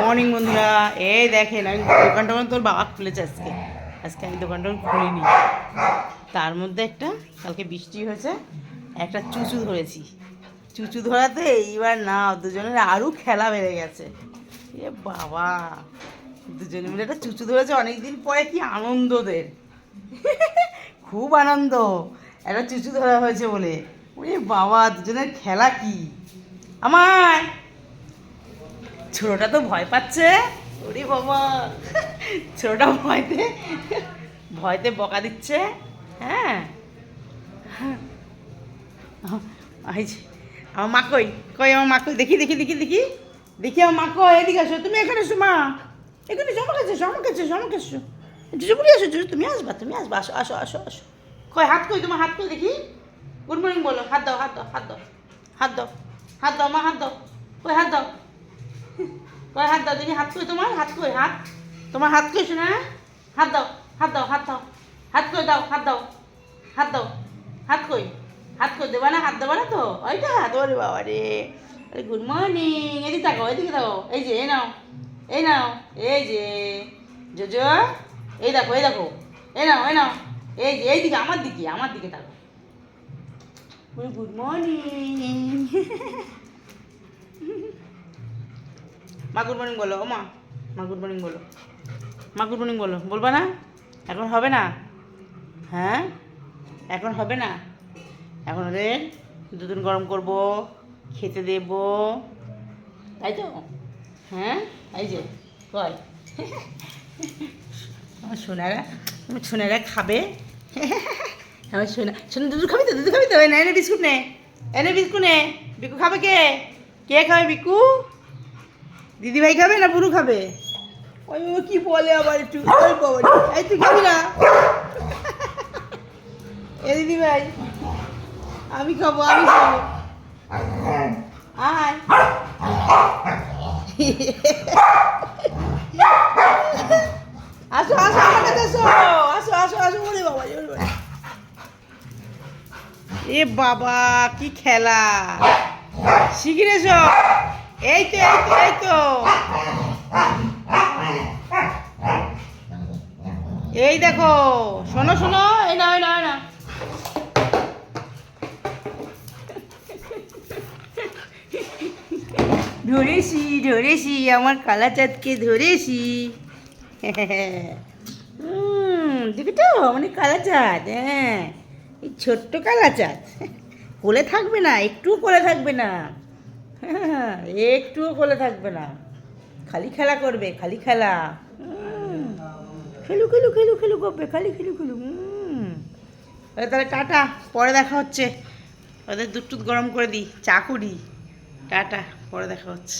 Morning বন্ধুরা। এই দেখেন আমি দোকানটা তোর বাবা খুলেছে আজকে। আমি দোকানটা খুলিনি, তার মধ্যে একটা কালকে বৃষ্টি হয়েছে, একটা চুচু ধরেছি। চুচু ধরাতে এইবার না দুজনের আরও খেলা বেড়ে গেছে। এ বাবা, দুজনে মিলে একটা চুচু ধরেছে অনেকদিন পরে, কি আনন্দ ওদের। খুব আনন্দ, একটা চুচু ধরা হয়েছে বলে। ওরে বাবা, দুজনের খেলা কি! আমার ছোটটা তো ভয় পাচ্ছে। ওরে বাবা, ছোটটা ভয়তে বকা দিচ্ছে। হ্যাঁ, আমার মা কই কই আমার মা কই, দেখি দেখি দেখি দেখি দেখি আমার মা কই। এদিকে আসো, তুমি এখানে এসো মা, এখানে এসো, আমার কাছে এসো, আমার কাছে এসো, আমার কাছে এসো। জুজু বলি আসো, জুজু তুমি আসবা, তুমি আসবা, আসো আসো আসো আসো। কই হাত কই তোমার, হাত কই দেখি। গুড মর্নিং বলো, হাত দাও হাত দাও হাত দাও হাত দাও হাত দাও মা, হাত দাও। কই হাত দাও, কই হাত দাও দেখি, হাত কই তোমার, হাত কই, হাত তোমার হাত কই শোনা। হাত দাও হাত দাও হাত দাও, হাত কই দাও, হাত দাও হাত দাও, হাত কই, হাত কই দেবা না, হাত দেবা না তো ওইটা হাত। ওরে বাবা রে, আরে গুড মর্নিং, এদিকে তাকাও, এদিকে তাকাও, এই যে এই নাও, এই নাও, এই যে জোজো, এই দেখো এই দেখো, এই নাও এই নাও, এই যে এইদিকে আমার দিকে, আমার দিকে তাকাও। Good morning. মা গুড মর্নিং বলো, ও মা, মা গুড মর্নিং বলো, মা গুড মর্নিং বলো। বলবা না? এখন হবে না? হ্যাঁ, এখন হবে না। এখন ওদের দুধ গরম করব, খেতে দেব, তাই তো? হ্যাঁ, এই যে কয় আমার সোনারা খাবে। আমার সোনা দুধ খাবি তো, দুধ খাবি তো? এনে বিস্কুট নে, এনে বিস্কুট নে। বিকু খাবে কে? কে খাবে বিকু? দিদিভাই খাবে না পুরু খাবে? ওই ও কি বলে আবার একটু, ওই বাবা, এই তুই খাবি না? এ দিদিভাই, আমি খাবো, আমি খাবো। আয়, আসো আসো আমার কাছে আসো, আসো আসো আসো। ওরে বাবা, ওরে বাবা, এ বাবা কি খেলা! শিখির এসো, এই তো এই তো এই তো, এই দেখো, শোনো শোনো, এই না এই না এই না, ধরেছি ধরেছি, আমার কালাচাঁদকে ধরেছি। দেখি তো মানে কালাচাঁদ, হ্যাঁ, এই ছোট্ট কালাচাঁদ কোলে থাকবে না, একটুও কোলে থাকবে না। হ্যাঁ, একটুও কোলে থাকবে না, খালি খেলা করবে, খালি খেলা। খেলু খেলু খেলু খেলু করবে, খালি খেলু খেলু। তাহলে টাটা, পরে দেখা হচ্ছে। ওদের দুধ টুধ গরম করে দিই, চা করি। টাটা, পরে দেখা হচ্ছে।